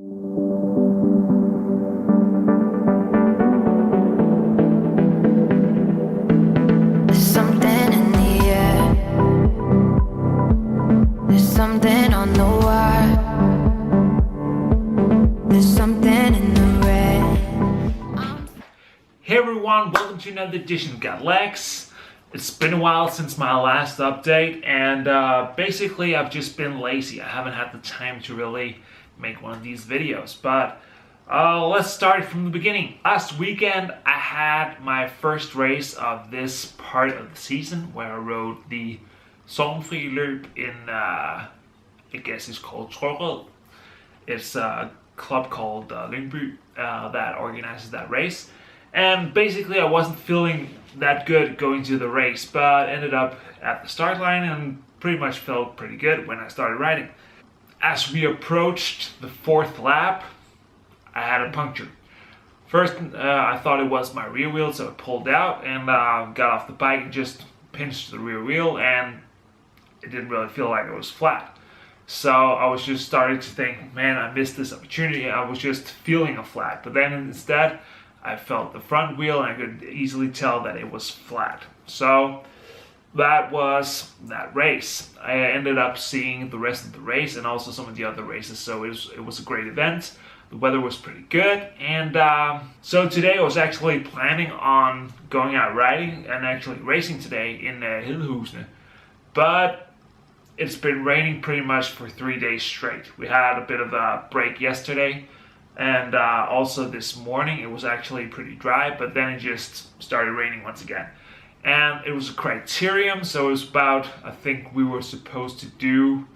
There's something in the air. There's something on the wire. There's something in the red. Hey everyone, welcome to another edition of Gotlegs. It's been a while since my last update, and basically I've just been lazy. I haven't had the time to really make one of these videos, but let's start from the beginning. Last weekend I had my first race of this part of the season, where I rode the Sorgenfri Løb in, I guess it's called Gotlegs. It's a club called Lyngby that organizes that race. And basically I wasn't feeling that good going to the race, but ended up at the start line and pretty much felt pretty good when I started riding. As we approached the fourth lap, I had a puncture. First, I thought it was my rear wheel, so I pulled out and got off the bike and just pinched the rear wheel, and it didn't really feel like it was flat. So I was just starting to think, man, I missed this opportunity. I was just feeling a flat, but then instead I felt the front wheel and I could easily tell that it was flat. So that was that race. I ended up seeing the rest of the race and also some of the other races, so it was a great event. The weather was pretty good, and so today I was actually planning on going out riding and actually racing today in Hedehusene, but it's been raining pretty much for 3 days straight. We had a bit of a break yesterday, and also this morning it was actually pretty dry, but then it just started raining once again. And it was a criterium, so it was about, I think we were supposed to do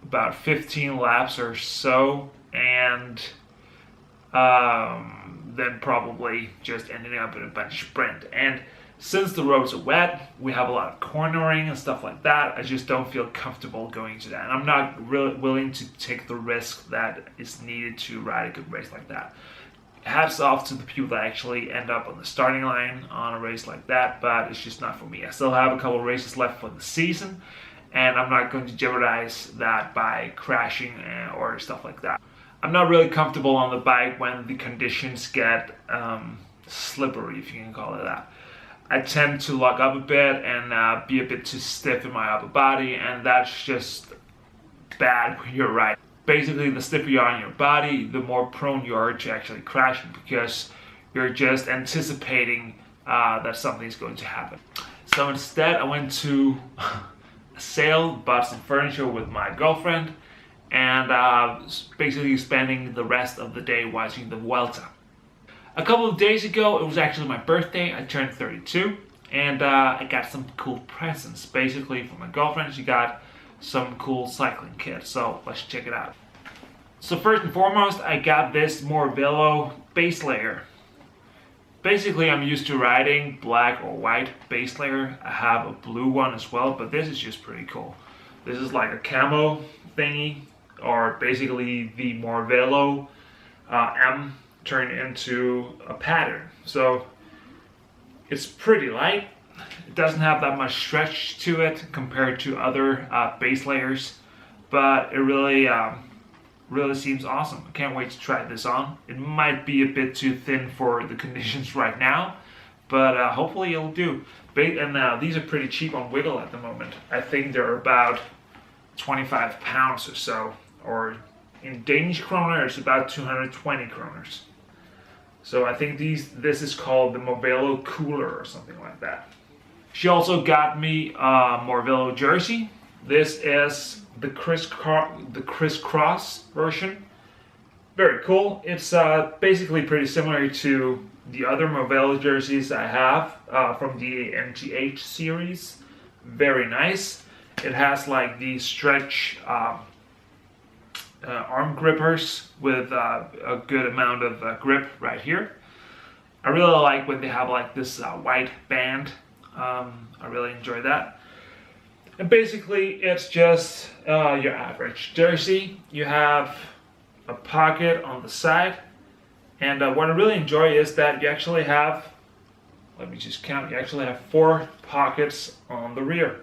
about 15 laps or so, and then probably just ending up in a bunch sprint. And since the roads are wet, we have a lot of cornering and stuff like that. I just don't feel comfortable going to that, and I'm not really willing to take the risk that is needed to ride a good race like that. Hats off to the people that actually end up on the starting line on a race like that, but it's just not for me. I still have a couple of races left for the season, and I'm not going to jeopardize that by crashing or stuff like that. I'm not really comfortable on the bike when the conditions get slippery, if you can call it that. I tend to lock up a bit and be a bit too stiff in my upper body, and that's just bad when you're riding. Basically, the stiffer you are on your body, the more prone you are to actually crashing, because you're just anticipating that something's going to happen. So instead, I went to a sale, bought some furniture with my girlfriend, and basically spending the rest of the day watching the Vuelta. A couple of days ago, it was actually my birthday. I turned 32, and I got some cool presents. Basically, for my girlfriend, she got some cool cycling kit, so let's check it out. So first and foremost, I got this Morvillo base layer. Basically, I'm used to riding black or white base layer. I have a blue one as well, but this is just pretty cool. This is like a camo thingy, or basically the Morvillo M turned into a pattern. So it's pretty light. It doesn't have that much stretch to it compared to other base layers, but it really seems awesome. I can't wait to try this on. It might be a bit too thin for the conditions right now, but hopefully it'll do. And these are pretty cheap on Wiggle at the moment. I think they're about 25 pounds or so, or in Danish kroner it's about 220 kroners. So I think this is called the Morvillo Cooler or something like that. She also got me a Morvillo jersey. This is the crisscross version. Very cool. It's basically pretty similar to the other Morvillo jerseys I have from the MTH series. Very nice. It has like the stretch arm grippers with a good amount of grip right here. I really like when they have like this white band. I really enjoy that. And basically it's just your average jersey. You have a pocket on the side, and what I really enjoy is that you actually have, let me just count, you actually have 4 pockets on the rear.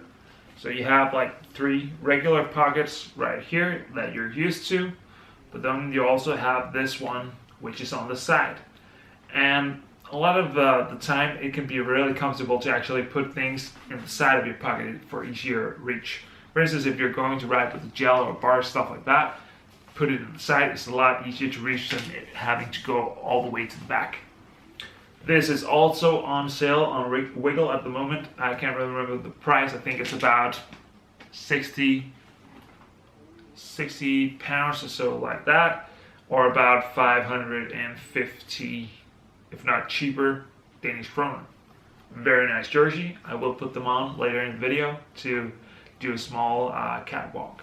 So you have like 3 regular pockets right here that you're used to, but then you also have this one, which is on the side. And a lot of the time, it can be really comfortable to actually put things in the side of your pocket for easier reach. For instance, if you're going to ride with a gel or bar, stuff like that, put it in the side. It's a lot easier to reach than having to go all the way to the back. This is also on sale on Wiggle at the moment. I can't really remember the price. I think it's about 60 pounds or so, like that, or about 550, if not cheaper, Danish kroner. Very nice jersey. I will put them on later in the video to do a small catwalk.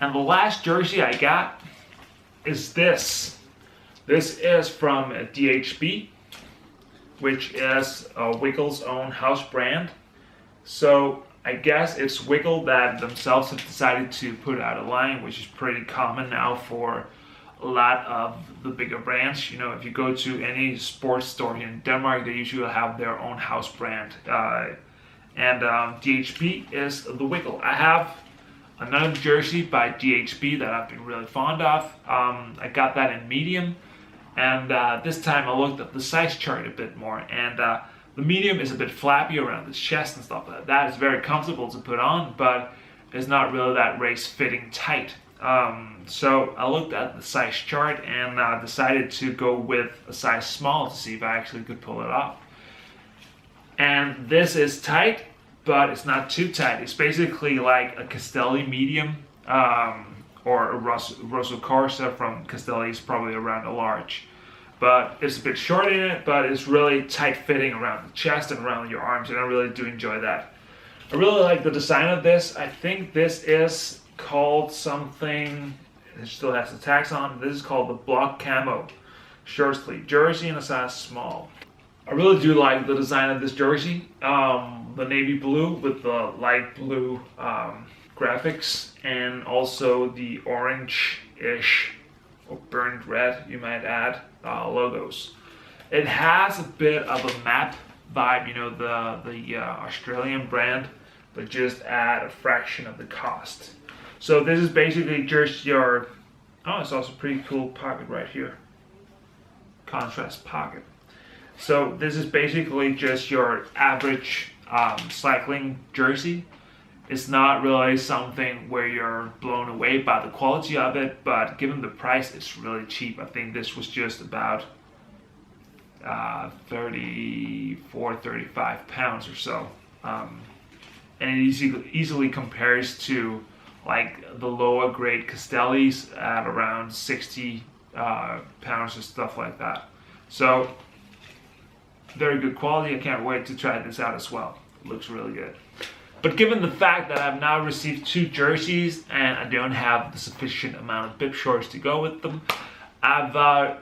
And the last jersey I got is this. This is from DHB, which is Wiggle's own house brand. So I guess it's Wiggle that themselves have decided to put out a line, which is pretty common now for a lot of the bigger brands. You know, if you go to any sports store here in Denmark, they usually have their own house brand. DHB is the Wiggle. I have another jersey by DHB that I've been really fond of. I got that in medium, and this time I looked at the size chart a bit more, and the medium is a bit flappy around the chest and stuff like that. It's very comfortable to put on, but it's not really that race-fitting tight. So I looked at the size chart and decided to go with a size small to see if I actually could pull it off. And this is tight, but it's not too tight. It's basically like a Castelli medium, or a Rosso Corsa from Castelli is probably around a large. But it's a bit short in it, but it's really tight fitting around the chest and around your arms, and I really do enjoy that. I really like the design of this. I think this is called something, it still has the tags on. This is called the Block Camo short sleeve jersey in a size small. I really do like the design of this jersey. The navy blue with the light blue graphics, and also the orange-ish or burnt red, you might add, logos. It has a bit of a map vibe, you know, the Australian brand, but just at a fraction of the cost. So this is basically just your, oh, it's also a pretty cool pocket right here. Contrast pocket. So this is basically just your average cycling jersey. It's not really something where you're blown away by the quality of it, but given the price, it's really cheap. I think this was just about 34, 35 pounds or so. And it easily compares to like the lower grade Castellis at around 60 pounds or stuff like that. So very good quality. I can't wait to try this out as well. It looks really good. But given the fact that I've now received 2 jerseys and I don't have the sufficient amount of bib shorts to go with them, I've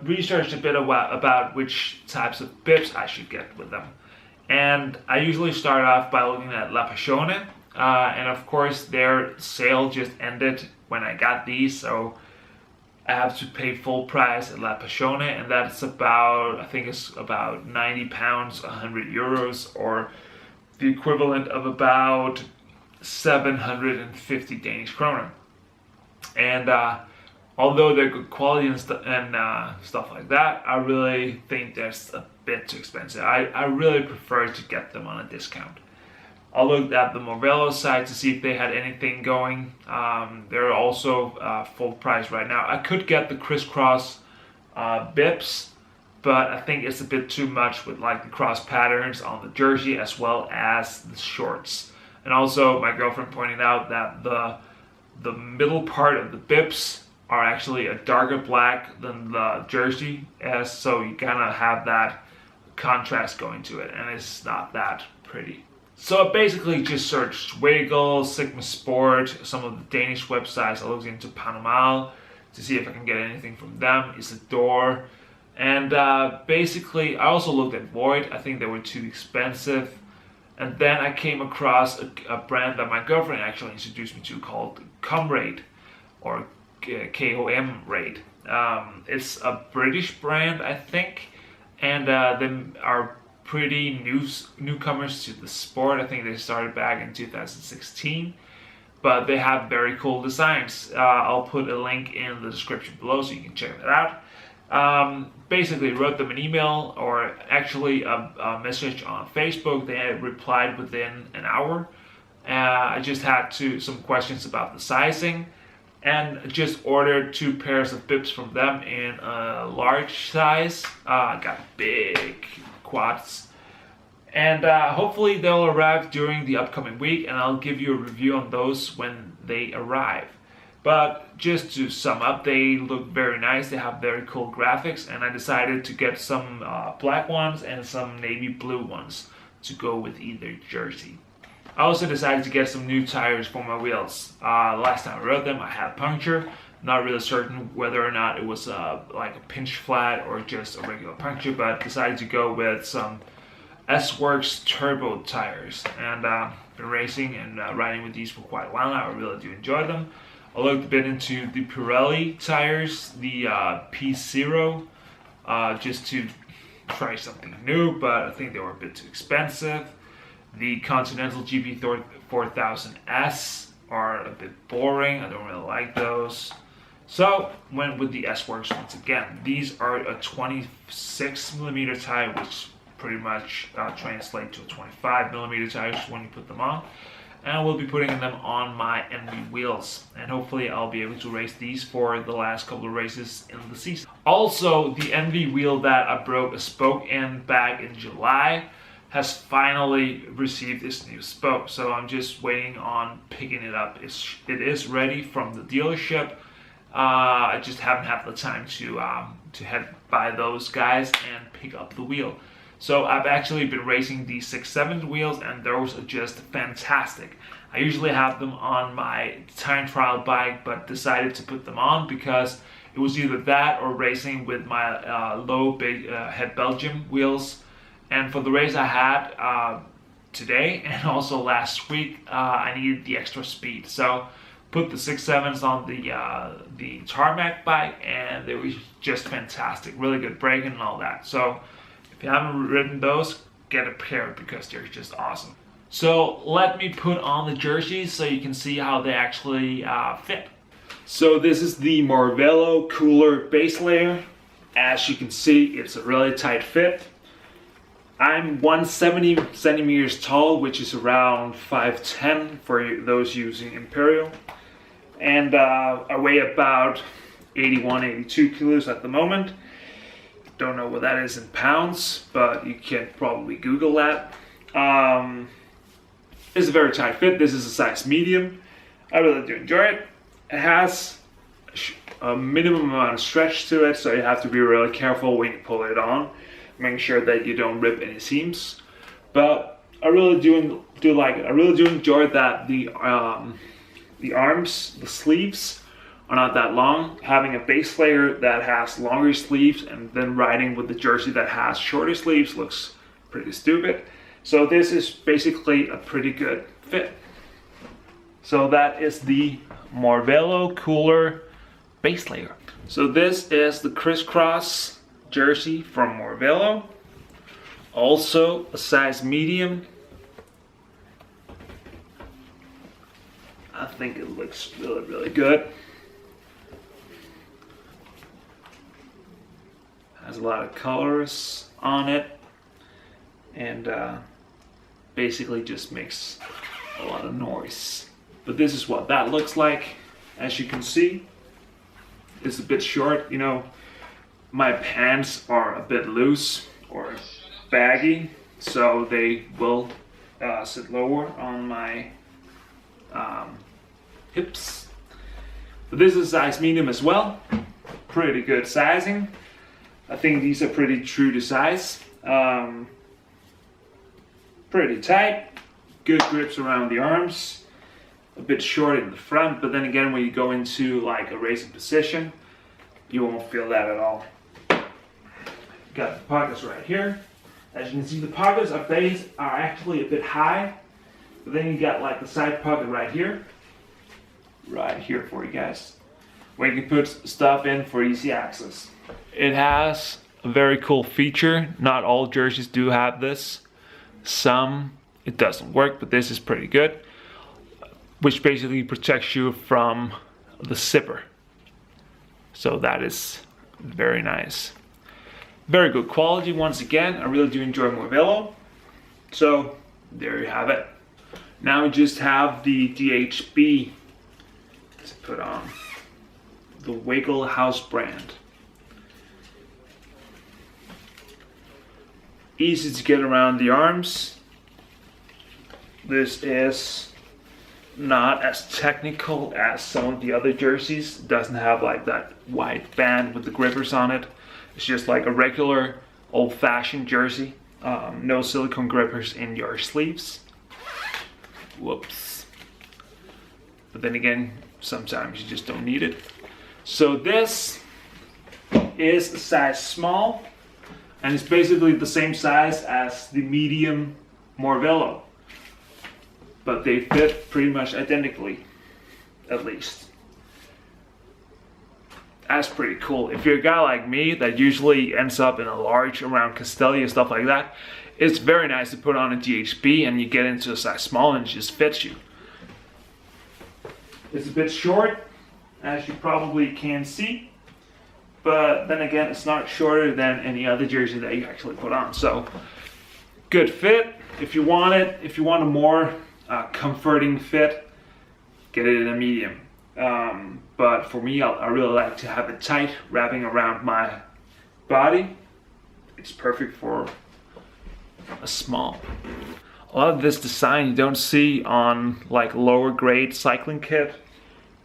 researched a bit about which types of bibs I should get with them. And I usually start off by looking at La Passione, and of course their sale just ended when I got these, so I have to pay full price at La Passione, and that's about, I think it's about 90 pounds, 100 euros, or the equivalent of about 750 Danish kroner. And although they're good quality and stuff like that, I really think that's a bit too expensive. I really prefer to get them on a discount. I looked at the Morello site to see if they had anything going. They're also full price right now. I could get the crisscross bibs, but I think it's a bit too much with like the cross patterns on the jersey as well as the shorts. And also my girlfriend pointed out that the middle part of the bibs are actually a darker black than the jersey, so you kind of have that contrast going to it, and it's not that pretty. So I basically just searched Wiggle, Sigma Sport, some of the Danish websites. I looked into Panamal to see if I can get anything from them, Isadore, and basically I also looked at Void. I think they were too expensive. And then I came across a brand that my girlfriend actually introduced me to called Comrade, or KOM-Rade. It's a British brand, I think, and they are pretty newcomers to the sport. I think they started back in 2016. but they have very cool designs. I'll put a link in the description below so you can check that out. Basically wrote them an email, or actually a message on Facebook. They had replied within an hour. I just had some questions about the sizing, and just ordered 2 pairs of bibs from them in a large size. I got big quads, and hopefully they'll arrive during the upcoming week, and I'll give you a review on those when they arrive. But just to sum up, they look very nice. They have very cool graphics, and I decided to get some black ones and some navy blue ones to go with either jersey. I also decided to get some new tires for my wheels. Last time I rode them, I had a puncture. Not really certain whether or not it was like a pinch flat or just a regular puncture, but decided to go with some S-Works turbo tires. And been racing and riding with these for quite a while now. I really do enjoy them. I looked a bit into the Pirelli tires, the P0, just to try something new, but I think they were a bit too expensive. The Continental GP4000S are a bit boring. I don't really like those. So went with the S-Works once again. These are a 26mm tire, which pretty much translate to a 25mm tire when you put them on. And we'll be putting them on my Envy wheels, and hopefully I'll be able to race these for the last couple of races in the season. Also, the Envy wheel that I broke a spoke in back in July has finally received its new spoke, so I'm just waiting on picking it up. It is ready from the dealership. I just haven't had the time to head by those guys and pick up the wheel. So I've actually been racing the 6/7 wheels, and those are just fantastic. I usually have them on my time trial bike, but decided to put them on because it was either that or racing with my low big head Belgium wheels. And for the race I had today and also last week, I needed the extra speed. So put the 6/7s on the tarmac bike, and they were just fantastic. Really good braking and all that. So if you haven't ridden those, get a pair because they're just awesome. So let me put on the jerseys so you can see how they actually fit. So this is the Morvello Cooler base layer. As you can see, it's a really tight fit. I'm 170 centimeters tall, which is around 5'10" for those using Imperial. And I weigh about 81, 82 kilos at the moment. Don't know what that is in pounds, but you can probably Google that. It's a very tight fit. This is a size medium. I really do enjoy it. It has a minimum amount of stretch to it, so you have to be really careful when you pull it on. Making sure that you don't rip any seams. But I really do like it. I really do enjoy that the arms, the sleeves, are not that long. Having a base layer that has longer sleeves and then riding with the jersey that has shorter sleeves looks pretty stupid. So this is basically a pretty good fit. So that is the Morvello Cooler base layer. So this is the crisscross jersey from Morvello. Also a size medium. I think it looks really, really good. Has a lot of colors on it, and basically just makes a lot of noise. But this is what that looks like. As you can see, it's a bit short. You know, my pants are a bit loose or baggy, so they will sit lower on my hips. But this is size medium as well. Pretty good sizing. I think these are pretty true to size. Pretty tight, good grips around the arms, a bit short in the front, but then again when you go into like a racing position, you won't feel that at all. Got the pockets right here. As you can see, the pockets up these are actually a bit high, but then you got like the side pocket right here for you guys, where you can put stuff in for easy access. It has a very cool feature. Not all jerseys do have this. Some it doesn't work, but this is pretty good. which basically protects you from the zipper. So that is very nice. Very good quality once again. I really do enjoy Morvillo. So there you have it. Now we just have the DHB to put on. The Wiggle House brand. Easy to get around the arms. This is not as technical as some of the other jerseys. It doesn't have like that white band with the grippers on it. It's just like a regular old-fashioned jersey. No silicone grippers in your sleeves. Whoops. But then again, sometimes you just don't need it. So this is a size small, and it's basically the same size as the medium Morvillo. But they fit pretty much identically, at least. That's pretty cool. If you're a guy like me that usually ends up in a large around Castelli and stuff like that, it's very nice to put on a DHB and you get into a size small and it just fits you. It's a bit short, as you probably can see, but then again, it's not shorter than any other jersey that you actually put on. So, good fit. If you want it, if you want a more comforting fit, get it in a medium. But for me, I really like to have it tight, wrapping around my body. It's perfect for a small. A lot of this design you don't see on like lower grade cycling kit.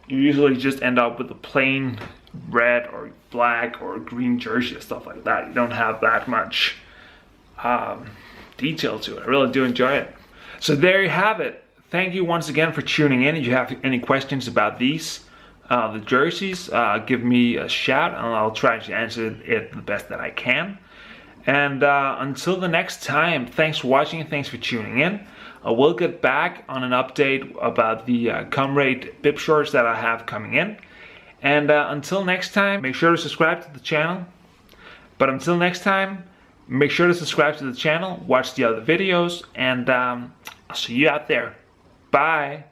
You usually just end up with a plain red or black or green jersey and stuff like that. You don't have that much detail to it. I really do enjoy it. So there you have it. Thank you once again for tuning in. If you have any questions about these, the jerseys, give me a shout and I'll try to answer it the best that I can. And until the next time, thanks for watching and thanks for tuning in. I will get back on an update about the Comrade bib shorts that I have coming in. And until next time, make sure to subscribe to the channel. But until next time, make sure to subscribe to the channel, watch the other videos, and I'll see you out there. Bye.